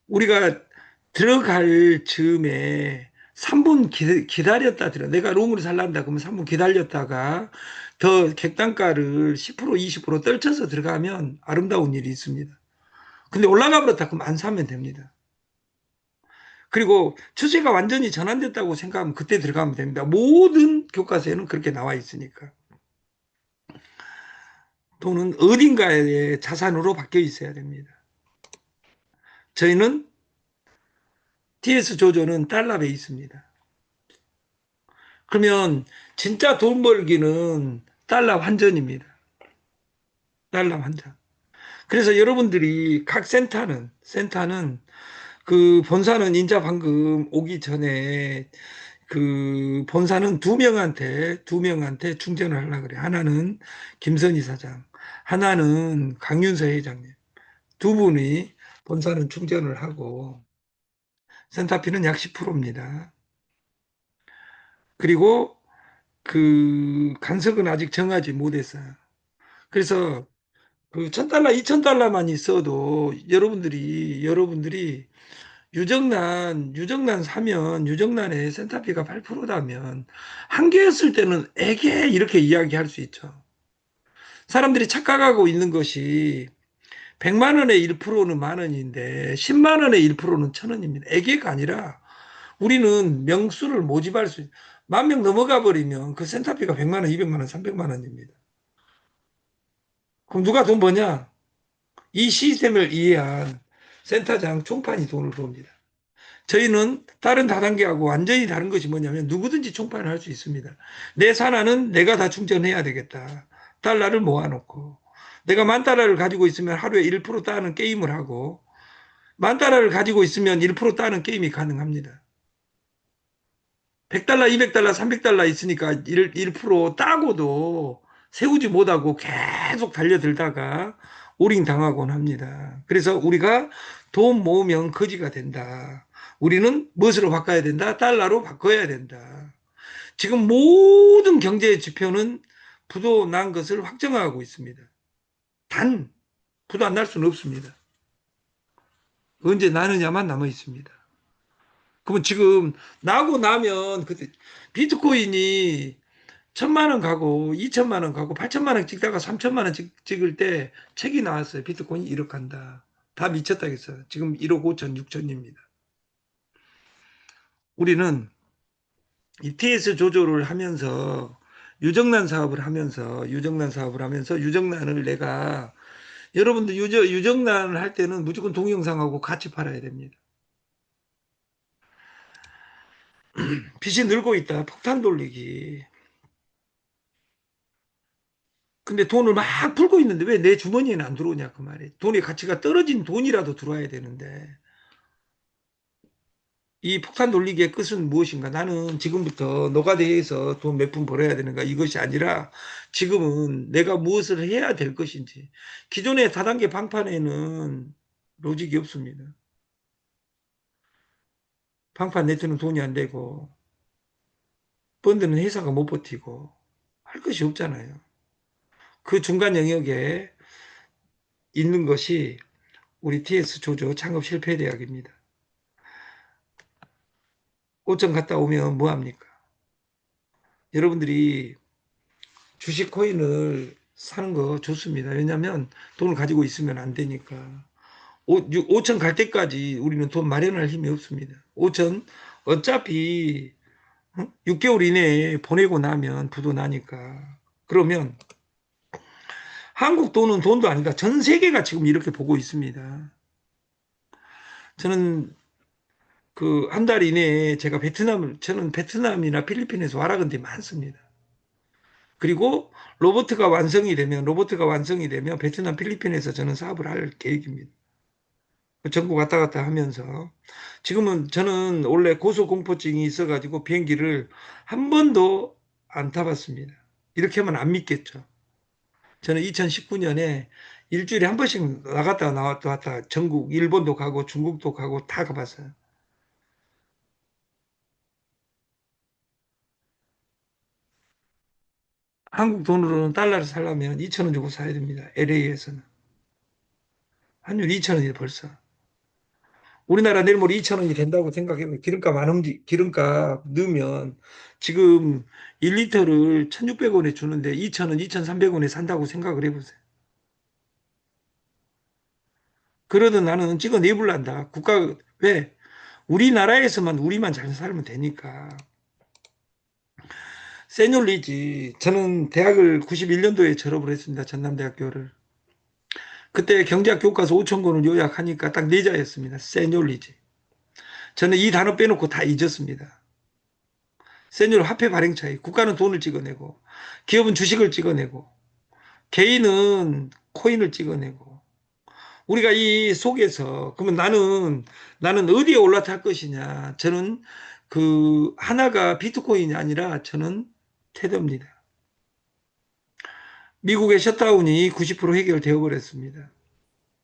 우리가 들어갈 즈음에 3분 기다렸다 들어. 내가 롱으로 살란다 그러면 3분 기다렸다가 더 객단가를 10% 20% 떨쳐서 들어가면 아름다운 일이 있습니다. 근데 올라가 버렸다 그러면 안 사면 됩니다. 그리고 추세가 완전히 전환됐다고 생각하면 그때 들어가면 됩니다. 모든 교과서에는 그렇게 나와 있으니까. 돈은 어딘가에 자산으로 바뀌어 있어야 됩니다. 저희는 TS 조조는 달러 베이스입니다. 그러면 진짜 돈 벌기는 달러 환전입니다. 달러 환전. 그래서 여러분들이 각 센터는 그 본사는 인자 방금 오기 전에 그 본사는 두 명한테 충전을 하려고 그래. 하나는 김선희 사장, 하나는 강윤서 회장님. 두 분이 본사는 충전을 하고 센터피는 약 10%입니다. 그리고 그 간석은 아직 정하지 못했어요. 그래서 그 1,000달러, 2,000달러만 있어도 여러분들이 유정란 사면 유정란의 센터피가 8%다면 한 개였을 때는 에게 이렇게 이야기할 수 있죠. 사람들이 착각하고 있는 것이 100만 원의 1%는 만 원인데 10만 원의 1%는 천 원입니다. 에게가 아니라 우리는 명수를 모집할 수, 10,000명 넘어가 버리면 그 센터피가 100만 원, 200만 원, 300만 원입니다. 그럼 누가 돈 버냐? 이 시스템을 이해한 센터장 총판이 돈을 법니다. 저희는 다른 다단계하고 완전히 다른 것이 뭐냐면 누구든지 총판을 할 수 있습니다. 내 산하는 내가 다 충전해야 되겠다. 달러를 모아놓고. 내가 10,000달러를 가지고 있으면 하루에 1% 따는 게임을 하고 10,000달러를 가지고 있으면 1% 따는 게임이 가능합니다. 100달러, 200달러, 300달러 있으니까 1% 따고도 세우지 못하고 계속 달려들다가 오링 당하곤 합니다. 그래서 우리가 돈 모으면 거지가 된다. 우리는 무엇으로 바꿔야 된다? 달러로 바꿔야 된다. 지금 모든 경제 지표는 부도 난 것을 확정하고 있습니다. 단, 부도 안 날 수는 없습니다. 언제 나느냐만 남아 있습니다. 그러면 지금 나고 나면 그때 비트코인이 1,000만 원 가고 2천만 원 가고 8천만 원 찍다가 3천만 원 찍을 때 책이 나왔어요. 비트코인이 1억 간다. 다 미쳤다 했어요. 지금 1억 5천, 6천입니다. 우리는 ETS 조조를 하면서 유정란을 내가 여러분들 유정란을 할 때는 무조건 동영상하고 같이 팔아야 됩니다. 빚이 늘고 있다. 폭탄 돌리기. 근데 돈을 막 풀고 있는데 왜 내 주머니에는 안 들어오냐 그 말이에요. 돈의 가치가 떨어진 돈이라도 들어와야 되는데 이 폭탄 돌리기의 끝은 무엇인가? 나는 지금부터 노가다해서 돈 몇 푼 벌어야 되는가? 이것이 아니라 지금은 내가 무엇을 해야 될 것인지. 기존의 다단계 방판에는 로직이 없습니다. 방판 네트는 돈이 안 되고 펀드는 회사가 못 버티고 할 것이 없잖아요. 그 중간 영역에 있는 것이 우리 TS 조조 창업 실패 대학입니다. 5천 갔다 오면 뭐 합니까? 여러분들이 주식 코인을 사는 거 좋습니다. 왜냐하면 돈을 가지고 있으면 안 되니까. 5천 갈 때까지 우리는 돈 마련할 힘이 없습니다. 5천 어차피 6개월 이내에 보내고 나면 부도 나니까. 그러면 한국 돈은 돈도 아니다. 전 세계가 지금 이렇게 보고 있습니다. 저는 그 한 달 이내에 제가 저는 베트남이나 필리핀에서 와라건 데 많습니다. 그리고 로버트가 완성이 되면 베트남, 필리핀에서 저는 사업을 할 계획입니다. 전국 왔다 갔다 하면서 지금은 저는 원래 고소공포증이 있어가지고 비행기를 한 번도 안 타봤습니다. 이렇게 하면 안 믿겠죠. 저는 2019년에 일주일에 한 번씩 나갔다 나왔다 왔다 전국 일본도 가고 중국도 가고 다 가봤어요. 한국 돈으로는 달러를 살려면 2천 원 주고 사야 됩니다. LA에서는 환율 2천 원이 벌써. 우리나라 내일 모레 2천 원이 된다고 생각해보면 기름값 안 기름값 넣으면 지금 1리터를 1,600원에 주는데 2천 원, 2,300원에 산다고 생각을 해보세요. 그러던 나는 찍어 내불란다. 왜? 우리나라에서만 우리만 잘 살면 되니까. 세뇨리지. 저는 대학을 91년도에 졸업을 했습니다. 전남대학교를. 그때 경제학 교과서 5천 권을 요약하니까 딱 네 자였습니다. 세뇨리지. 저는 이 단어 빼놓고 다 잊었습니다. 세뇨 화폐 발행 차익. 국가는 돈을 찍어내고, 기업은 주식을 찍어내고, 개인은 코인을 찍어내고. 우리가 이 속에서 그러면 나는 어디에 올라탈 것이냐? 저는 그 하나가 비트코인이 아니라 저는 테더입니다. 미국의 셧다운이 90% 해결되어 버렸습니다.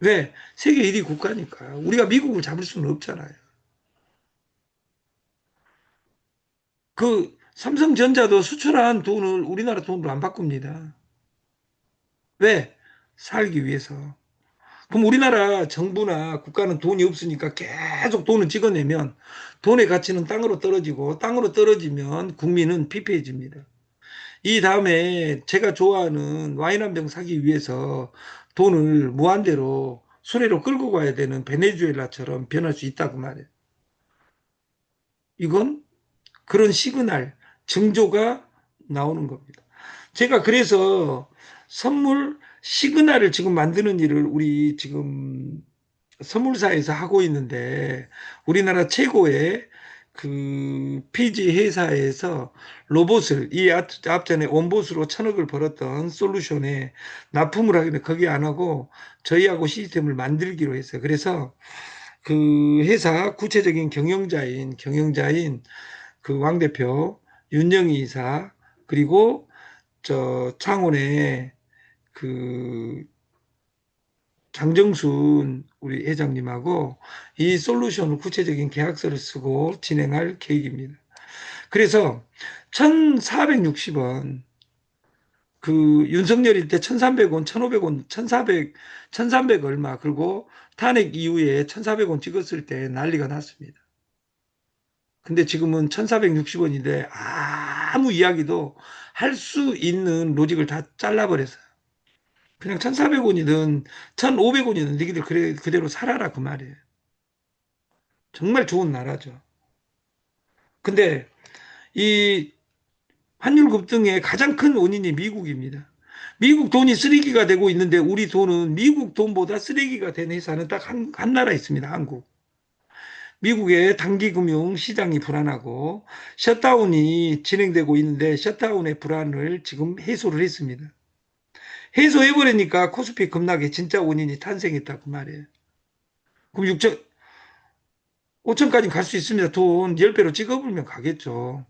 왜? 세계 1위 국가니까. 우리가 미국을 잡을 수는 없잖아요. 그 삼성전자도 수출한 돈을 우리나라 돈으로 안 바꿉니다. 왜? 살기 위해서. 그럼 우리나라 정부나 국가는 돈이 없으니까 계속 돈을 찍어내면 돈의 가치는 땅으로 떨어지고 땅으로 떨어지면 국민은 피폐해집니다. 이 다음에 제가 좋아하는 와인 한 병 사기 위해서 돈을 무한대로 수레로 끌고 가야 되는 베네수엘라처럼 변할 수 있다고 말해요. 이건 그런 시그널, 징조가 나오는 겁니다. 제가 그래서 선물 시그널을 지금 만드는 일을 우리 지금 선물사에서 하고 있는데 우리나라 최고의 그 PG 회사에서 로봇을 이 앞전에 원봇으로 1,000억을 벌었던 솔루션에 납품을 하기는 거기 안 하고 저희하고 시스템을 만들기로 했어요. 그래서 그 회사 구체적인 경영자인 그 왕 대표 윤영희 이사 그리고 저 창원의 그 장정순 우리 회장님하고 이 솔루션을 구체적인 계약서를 쓰고 진행할 계획입니다. 그래서 1,460원 그 윤석열일 때 1,300원, 1,500원, 1,300 얼마 그리고 탄핵 이후에 1,400원 찍었을 때 난리가 났습니다. 근데 지금은 1,460원인데 아무 이야기도 할 수 있는 로직을 다 잘라버렸어요. 그냥 1,400원이든 1,500원이든 너희들 그대로 살아라 그 말이에요. 정말 좋은 나라죠. 근데 이 환율 급등의 가장 큰 원인이 미국입니다. 미국 돈이 쓰레기가 되고 있는데 우리 돈은 미국 돈보다 쓰레기가 된 회사는 딱 한 나라 있습니다. 한국. 미국의 단기 금융 시장이 불안하고 셧다운이 진행되고 있는데 셧다운의 불안을 지금 해소를 했습니다. 해소해버리니까 코스피 급락의 진짜 원인이 탄생했다고 말이에요. 그럼 6천, 5천까지 갈 수 있습니다. 돈 10배로 찍어버리면 가겠죠.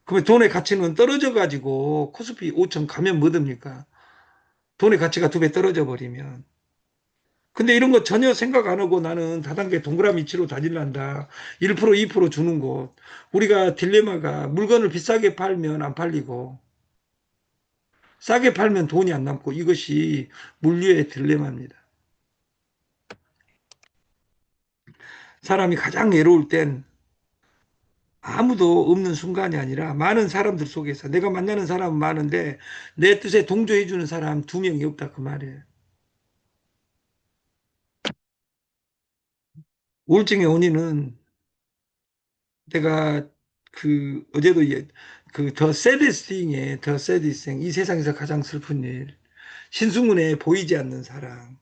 그러면 돈의 가치는 떨어져 가지고 코스피 5천 가면 뭐 됩니까? 돈의 가치가 2배 떨어져 버리면. 근데 이런 거 전혀 생각 안 하고 나는 다단계 동그라미 치로 다닐란다. 1% 2% 주는 곳. 우리가 딜레마가 물건을 비싸게 팔면 안 팔리고 싸게 팔면 돈이 안 남고 이것이 물류의 딜레마입니다. 사람이 가장 외로울 땐 아무도 없는 순간이 아니라 많은 사람들 속에서 내가 만나는 사람은 많은데 내 뜻에 동조해 주는 사람 2명이 없다 그 말이에요. 우울증의 원인은 내가 그 어제도 그더 saddest thing에 더 saddest thing 이 세상에서 가장 슬픈 일 신승훈의 보이지 않는 사랑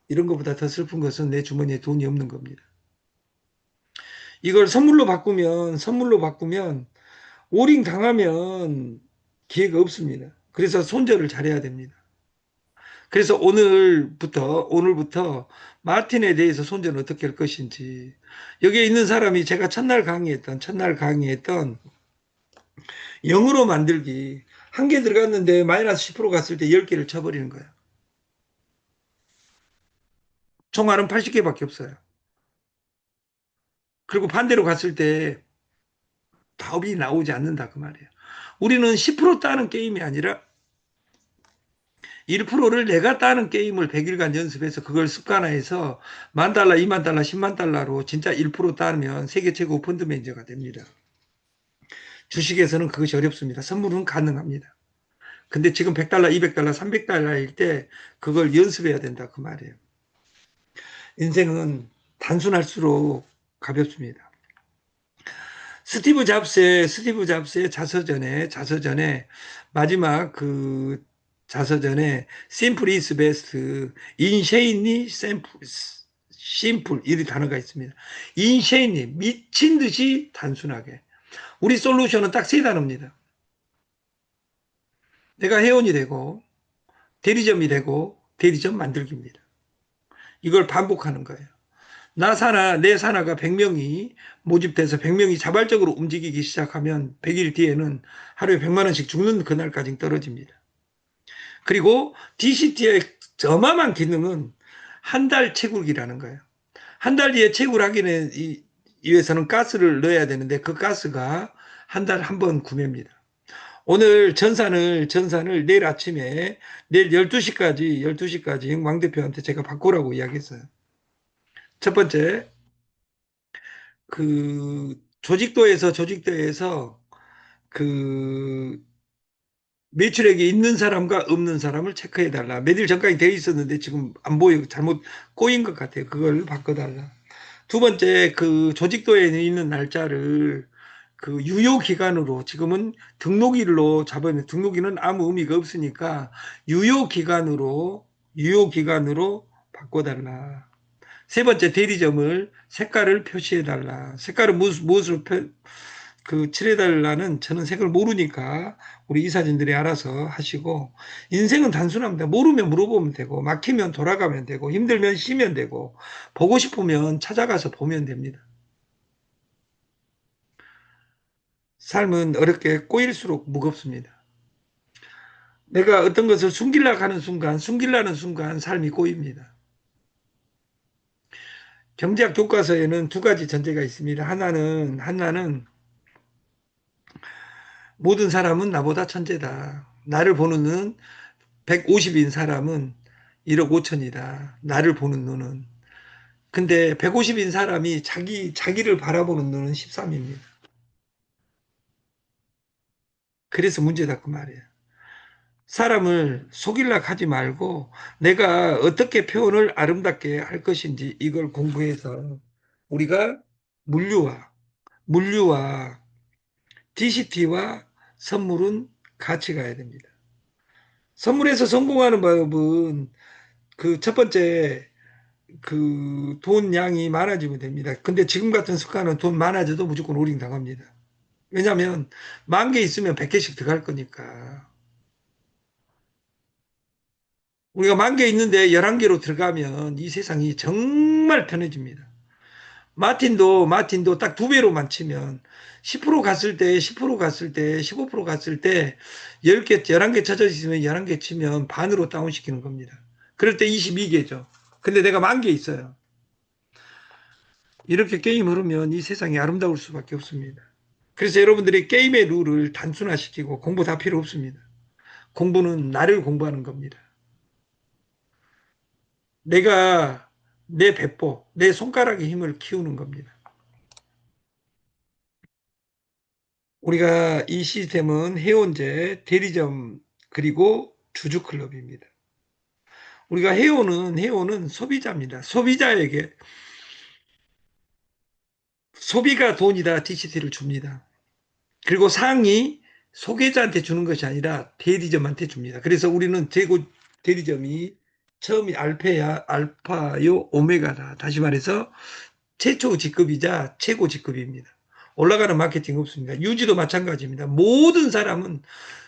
이런 것보다 더 슬픈 것은 내 주머니에 돈이 없는 겁니다. 이걸 선물로 바꾸면 오링 당하면 기회가 없습니다. 그래서 손절을 잘해야 됩니다. 그래서 오늘부터 마틴에 대해서 손절은 어떻게 할 것인지 여기에 있는 사람이 제가 첫날 강의했던 영어로 만들기 한 개 들어갔는데 마이너스 10% 갔을 때 10개를 쳐버리는 거예요. 총알은 80개밖에 없어요. 그리고 반대로 갔을 때 답이 나오지 않는다 그 말이에요. 우리는 10% 따는 게임이 아니라 1%를 내가 따는 게임을 100일간 연습해서 그걸 습관화해서 10,000달러, 20,000달러, 100,000달러로 진짜 1% 따면 세계 최고 펀드 매니저가 됩니다. 주식에서는 그것이 어렵습니다. 선물은 가능합니다. 근데 지금 100달러, 200달러, 300달러일 때 그걸 연습해야 된다 그 말이에요. 인생은 단순할수록 가볍습니다. 스티브 잡스의 자서전에 마지막 그 자서전에 심플 이즈 베스트 인쉐인이 심플 이 단어가 있습니다. 인쉐인이 미친 듯이 단순하게. 우리 솔루션은 딱 세 단어입니다. 내가 회원이 되고 대리점이 되고 대리점 만들기입니다. 이걸 반복하는 거예요. 내 산하가 100명이 모집돼서 100명이 자발적으로 움직이기 시작하면 100일 뒤에는 하루에 100만 원씩 죽는 그날까지 떨어집니다. 그리고 DCT의 어마어마한 기능은 한 달 채굴기라는 거예요. 한 달 뒤에 채굴하기 위해서는 가스를 넣어야 되는데 그 가스가 한 달 한 번 구매입니다. 오늘 전산을 내일 아침에 내일 12시까지 왕 대표한테 제가 바꾸라고 이야기했어요. 첫 번째, 그 조직도에서 그 매출액이 있는 사람과 없는 사람을 체크해 달라. 매일 전까지 되어 있었는데 지금 안 보이고 잘못 꼬인 것 같아요. 그걸 바꿔달라. 두 번째, 그 조직도에 있는 날짜를 그 유효 기간으로 지금은 등록일로 잡으면 등록일은 아무 의미가 없으니까 유효 기간으로 바꿔달라. 세 번째, 대리점을 색깔을 표시해달라. 색깔을 무엇으로 칠해달라는 저는 색을 모르니까 우리 이사진들이 알아서 하시고 인생은 단순합니다. 모르면 물어보면 되고 막히면 돌아가면 되고 힘들면 쉬면 되고 보고 싶으면 찾아가서 보면 됩니다. 삶은 어렵게 꼬일수록 무겁습니다. 내가 어떤 것을 숨기려는 순간 삶이 꼬입니다. 경제학 교과서에는 두 가지 전제가 있습니다. 하나는 모든 사람은 나보다 천재다. 나를 보는 눈 150인 사람은 1억 5천이다. 나를 보는 눈은. 근데 150인 사람이 자기를 바라보는 눈은 13입니다. 그래서 문제다 그 말이에요. 사람을 속이려 하지 말고 내가 어떻게 표현을 아름답게 할 것인지 이걸 공부해서 우리가 물류와 물류와 DCT와 선물은 같이 가야 됩니다. 선물에서 성공하는 방법은 그 첫 번째 그 돈 양이 많아지면 됩니다. 근데 지금 같은 습관은 돈 많아져도 무조건 오링 당합니다. 왜냐하면 10,000개 있으면 100개씩 들어갈 거니까. 우리가 10,000개 있는데 11개로 들어가면 이 세상이 정말 편해집니다. 마틴도 딱 2배로만 치면 10% 갔을 때, 10% 갔을 때, 15% 갔을 때 10개, 11개 쳐져 있으면 11개 치면 반으로 다운시키는 겁니다. 그럴 때 22개죠. 근데 내가 10,000개 있어요. 이렇게 게임을 하면 이 세상이 아름다울 수밖에 없습니다. 그래서 여러분들이 게임의 룰을 단순화시키고 공부 다 필요 없습니다. 공부는 나를 공부하는 겁니다. 내가 내 배포, 내 손가락의 힘을 키우는 겁니다. 우리가 이 시스템은 해운제, 대리점, 그리고 주주클럽입니다. 우리가 해오는 소비자입니다. 소비자에게 소비가 돈이다 DCT를 줍니다. 그리고 상이 소비자한테 주는 것이 아니라 대리점한테 줍니다. 그래서 우리는 재고 대리점이 처음이 알파요, 오메가다. 다시 말해서 최초 직급이자 최고 직급입니다. 올라가는 마케팅 없습니다. 유지도 마찬가지입니다. 모든 사람은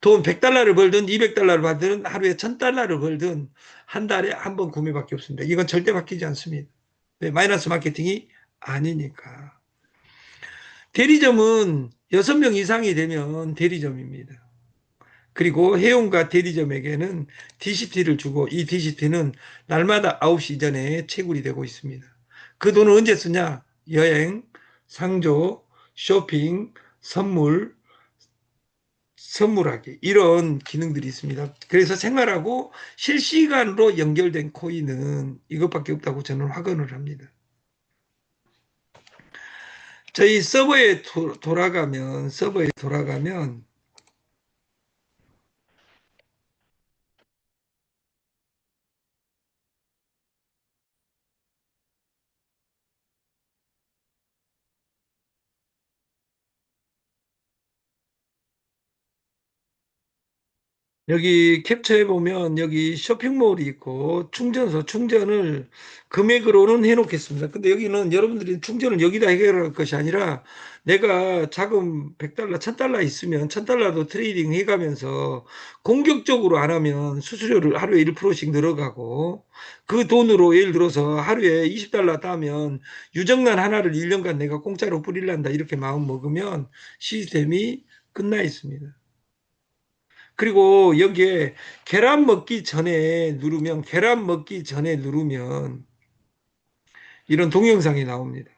돈 100달러를 벌든 200달러를 받든 하루에 1000달러를 벌든 한 달에 한 번 구매밖에 없습니다. 이건 절대 바뀌지 않습니다. 왜? 마이너스 마케팅이 아니니까. 대리점은 6명 이상이 되면 대리점입니다. 그리고 해운과 대리점에게는 DCT를 주고 이 DCT는 날마다 9시 이전에 채굴이 되고 있습니다. 그 돈을 언제 쓰냐? 여행, 상조, 쇼핑, 선물, 선물하기 이런 기능들이 있습니다. 그래서 생활하고 실시간으로 연결된 코인은 이것밖에 없다고 저는 확언을 합니다. 저희 서버에 돌아가면 여기 캡처해 보면 여기 쇼핑몰이 있고 충전소 충전을 금액으로는 해 놓겠습니다. 근데 여기는 여러분들이 충전을 여기다 해결할 것이 아니라 내가 자금 100달러, 1000달러 있으면 1000달러도 트레이딩 해 가면서 공격적으로 안 하면 수수료를 하루에 1%씩 늘어가고 그 돈으로 예를 들어서 하루에 20달러 따면 유정란 하나를 1년간 내가 공짜로 뿌릴란다 이렇게 마음 먹으면 시스템이 끝나 있습니다. 그리고 여기에 계란 먹기 전에 누르면 이런 동영상이 나옵니다.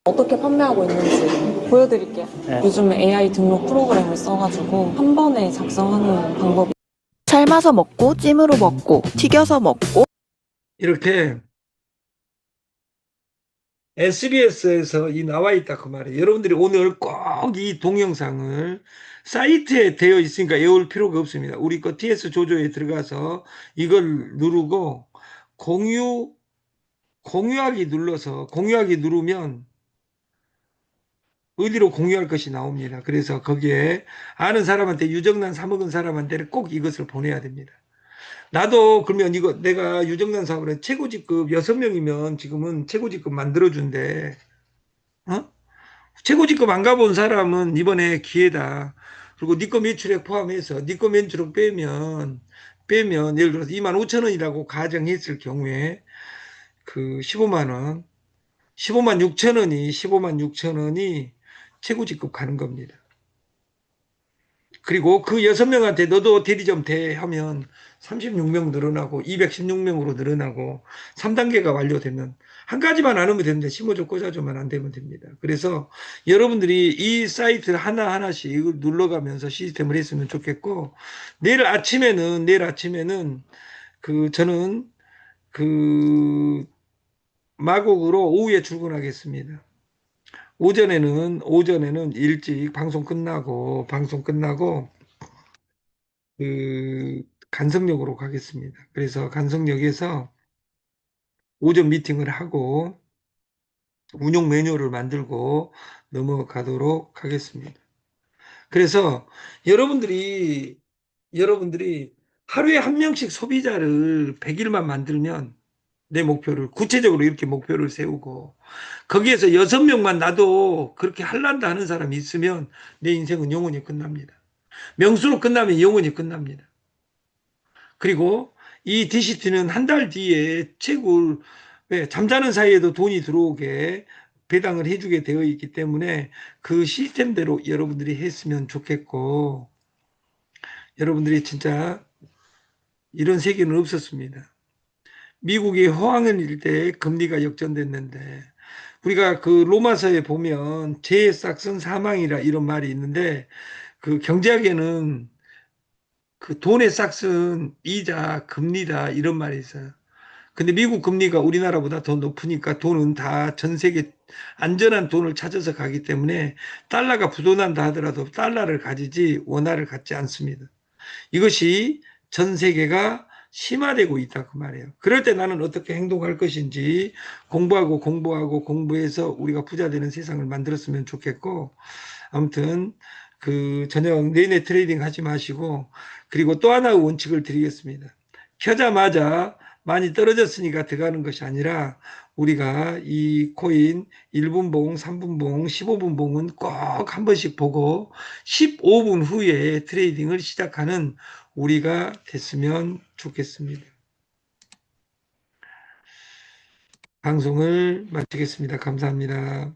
어떻게 판매하고 있는지 보여드릴게요. 네. 요즘 AI 등록 프로그램을 써가지고 한 번에 작성하는 방법이 삶아서 먹고 찜으로 먹고 튀겨서 먹고 이렇게 SBS에서 이 나와 있다 그 말이에요. 여러분들이 오늘 꼭 이 동영상을 사이트에 되어 있으니까 외울 필요가 없습니다. 우리 거 TS 조조에 들어가서 이걸 누르고 공유하기 누르면 어디로 공유할 것이 나옵니다. 그래서 거기에 아는 사람한테 유정란 사 먹은 사람한테 꼭 이것을 보내야 됩니다. 나도 그러면 이거 내가 유정란 사업을 최고직급 6명이면 지금은 최고직급 만들어준대. 어? 최고직급 안 가본 사람은 이번에 기회다. 그리고 니꺼 매출액 포함해서 니꺼 매출액 빼면 예를 들어서 2만 5천 원이라고 가정했을 경우에 그 15만 원, 15만 6천 원이 최고직급 가는 겁니다. 그리고 그 6명한테 너도 대리 좀 대 하면 36명 늘어나고 216명으로 늘어나고 3단계가 완료되면 한 가지만 안 하면 됩니다. 심어줘 꽂아줘만 안 되면 됩니다. 그래서 여러분들이 이 사이트 하나하나씩 눌러가면서 시스템을 했으면 좋겠고 내일 아침에는 저는 그 마곡으로 오후에 출근하겠습니다. 오전에는 일찍 방송 끝나고 그 간성역으로 가겠습니다. 그래서 간성역에서 오전 미팅을 하고 운영 매뉴얼을 만들고 넘어가도록 하겠습니다. 그래서 여러분들이 하루에 한 명씩 소비자를 100일만 만들면 내 목표를 구체적으로 이렇게 목표를 세우고 거기에서 6명만 나도 그렇게 할란다 하는 사람이 있으면 내 인생은 영원히 끝납니다. 명수로 끝나면 영원히 끝납니다. 그리고 이 DCT는 한 달 뒤에 채굴, 잠자는 사이에도 돈이 들어오게 배당을 해주게 되어 있기 때문에 그 시스템대로 여러분들이 했으면 좋겠고, 여러분들이 진짜 이런 세계는 없었습니다. 미국이 호황일 때 금리가 역전됐는데, 우리가 그 로마서에 보면 재에 싹슨 사망이라 이런 말이 있는데, 그 경제학에는 그 돈에 싹슨 이자, 금리다 이런 말이 있어요. 근데 미국 금리가 우리나라보다 더 높으니까 돈은 다 전 세계 안전한 돈을 찾아서 가기 때문에 달러가 부도난다 하더라도 달러를 가지지 원화를 갖지 않습니다. 이것이 전 세계가 심화되고 있다 그 말이에요. 그럴 때 나는 어떻게 행동할 것인지 공부해서 우리가 부자 되는 세상을 만들었으면 좋겠고 아무튼 그 저녁 내내 트레이딩 하지 마시고 그리고 또 하나의 원칙을 드리겠습니다. 켜자마자 많이 떨어졌으니까 들어가는 것이 아니라 우리가 이 코인 1분봉, 3분봉, 15분봉은 꼭 한 번씩 보고 15분 후에 트레이딩을 시작하는 우리가 됐으면 좋겠습니다. 방송을 마치겠습니다. 감사합니다.